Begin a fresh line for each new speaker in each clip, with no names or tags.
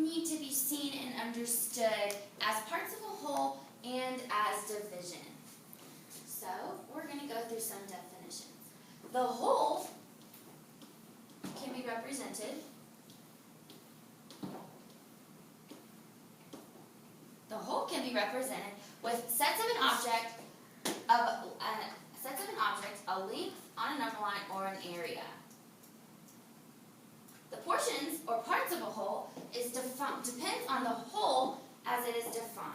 need to be seen and understood as parts of a whole and as division. So we're going to go through some definitions. The whole can be represented with sets of an object, a length on a number line, or an area. The portions or parts of a whole depends on the whole as it is defined.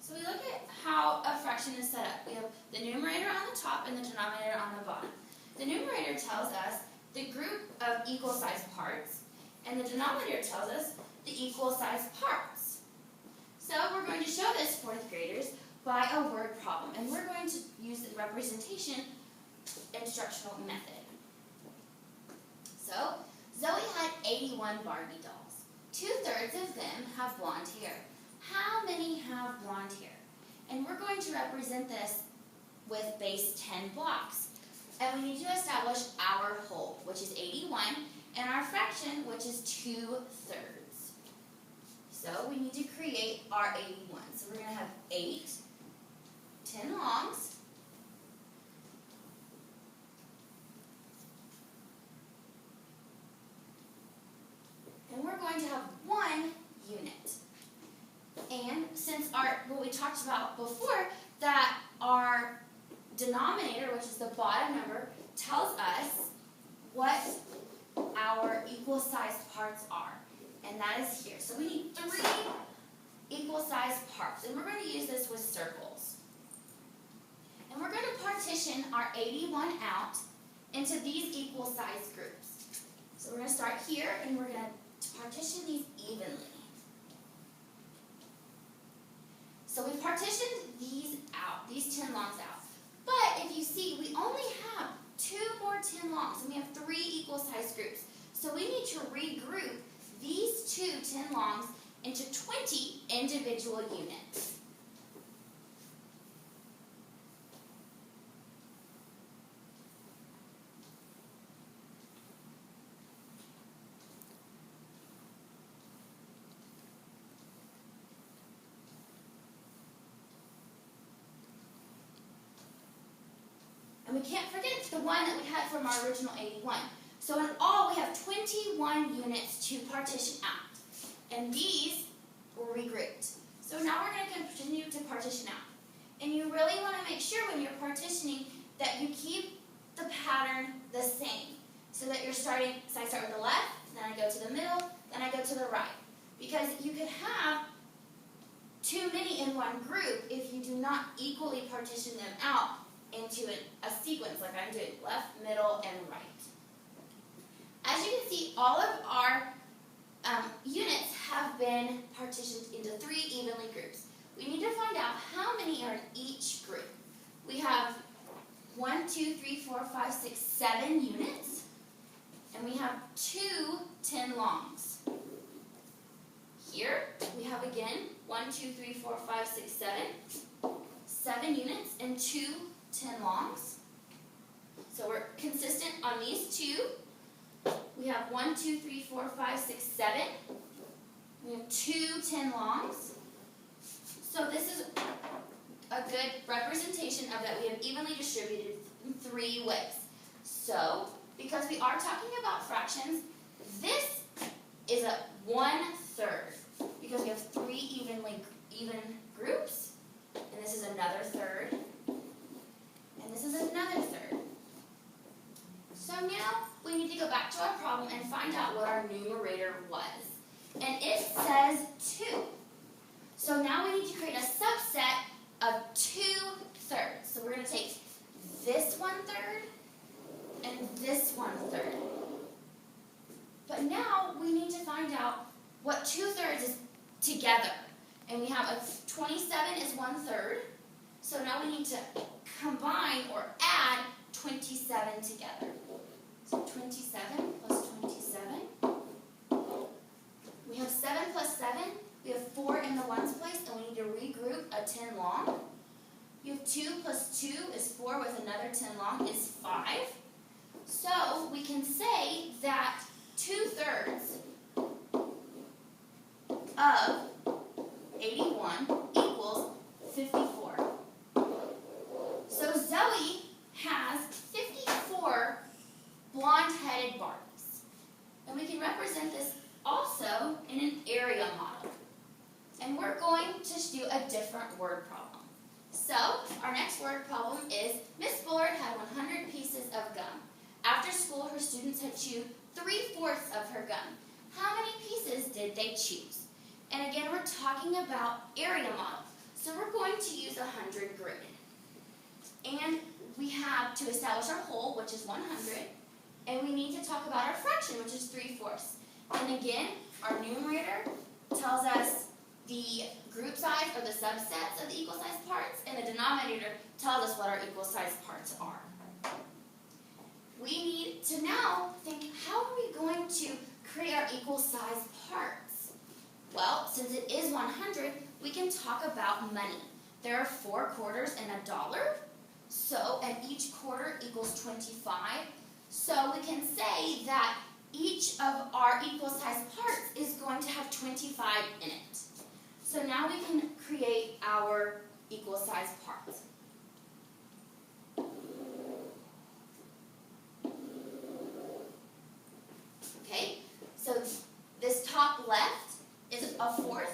So we look at how a fraction is set up. We have the numerator on the top and the denominator on the bottom. The numerator tells us the group of equal sized parts, and the denominator tells us the equal sized parts. So we're going to show this fourth graders by a word problem, and we're going to use the representation instructional method. So Zoe had 81 Barbie dolls. 2/3 of them have blonde hair. How many have blonde hair? And we're going to represent this with base 10 blocks. And we need to establish our whole, which is 81, and our fraction, which is 2/3. So we need to create our 81. So we're going to have 8 10 longs, and we're going to have 1 unit. And since what we talked about before, that our denominator, which is the bottom number, tells us what our equal sized parts are, and that is here. So we need 3 equal sized parts, and we're going to use this with circles. And we're going to partition our 81 out into these equal sized groups. So we're going to start here, and we're going to partition these evenly. So we partitioned these out, these 10 longs out. But if you see, we only have 2 more 10 longs, and we have 3 equal sized groups. So we need to regroup these 2 10 longs into 20 individual units. And we can't forget the one that we had from our original 81. So in all, we have 21 units to partition out. And these were regrouped. So now we're going to continue to partition out. And you really want to make sure when you're partitioning that you keep the pattern the same. So that you're starting, so I start with the left, then I go to the middle, then I go to the right. Because you could have too many in one group if you do not equally partition them out into a sequence like I'm doing, left, middle, and right. As you can see, all of our units have been partitioned into 3 evenly groups. We need to find out how many are in each group. We have 1, 2, 3, 4, 5, 6, 7 units, and we have 2 10 longs. Here, we have again 1, 2, 3, 4, 5, 6, 7 units and 2 10 longs. So we're consistent on these 2. We have 1, 2, 3, 4, 5, 6, 7. We have 2 10 longs. So this is a good representation of that we have evenly distributed in 3 ways. So, because we are talking about fractions, this is a 1/3 because we have 3 even groups, and this is another third, and this is another third. So now we need to go back to our problem and find out what our numerator was. And it says 2. So now we need to create a subset of 2/3. So we're going to take this 1/3 and this 1/3. But now we need to find out what 2/3 is together. And we have 27 is 1/3. So now we need to combine or add 27 together. So 27 plus 27. We have 7 plus 7. We have 4 in the ones place, and we need to regroup a 10 long. You have 2 plus 2 is 4 with another 10 long is 5. So we can say that 2/3 of 81 equals 54. So Zoe has 54 blonde-headed Barbies. And we can represent this also in an area model. And we're going to do a different word problem. So, our next word problem is, Miss Bullard had 100 pieces of gum. After school, her students had chewed 3/4 of her gum. How many pieces did they choose? And again, we're talking about area model. So we're going to use 100 grid. And we have to establish our whole, which is 100. And we need to talk about our fraction, which is 3/4. And again, our numerator tells us the group size or the subsets of the equal size parts, and the denominator tells us what our equal size parts are. We need to now think, how are we going to create our equal size parts? Well, since it is 100, we can talk about money. There are 4 quarters and $1, and each quarter equals 25. So we can say that each of our equal size parts is going to have 25 in it. So now we can create our equal size parts. Okay, so this top left is 1/4,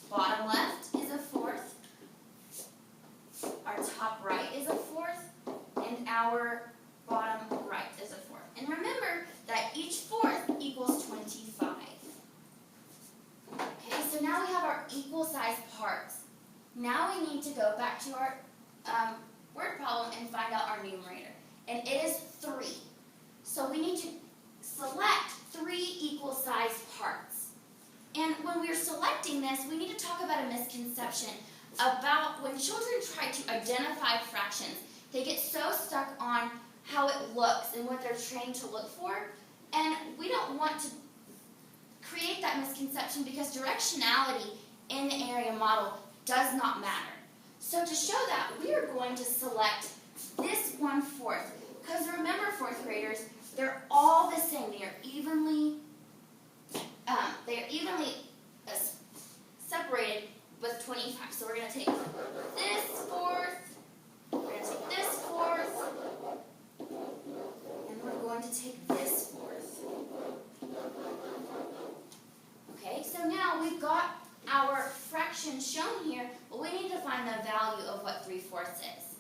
bottom left is 1/4, our top right is 1/4, and our bottom right is 1/4. And remember that each 4th equals 25. Okay, so now we have our equal size parts. Now we need to go back to our word problem and find out our numerator. And it is 3. So we need to select 3 equal size parts. And when we're selecting this, we need to talk about a misconception about when children try to identify fractions. They get so stuck on how it looks and what they're trained to look for. And we don't want to create that misconception because directionality in the area model does not matter. So to show that, we are going to select this 1/4. Because remember, 4th graders, they're all the same. They are evenly separated with 25. So we're going to take this 4th, we're going to take this 4th, and we're going to take this 4th. Okay, so now we've got our fraction shown here, but we need to find the value of what 3/4 is.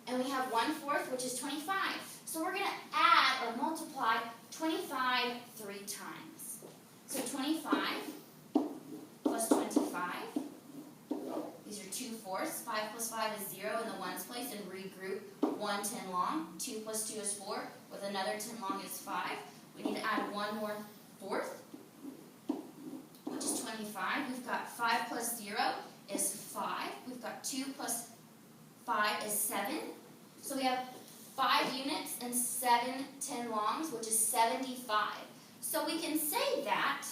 And we have 1/4, which is 25. So we're going to add or multiply 25 3 times. So 25 plus 25. These are 2/4. 5 plus 5 is 0 in the ones place, and regroup 1 10 long. 2 plus 2 is 4. With another 10 long is 5. We need to add one more 4th, which is 25. We've got 5 plus 0 is 5. We've got 2 plus 5 is 7. So we have 5 units and 7 10 longs, which is 75. So we can say that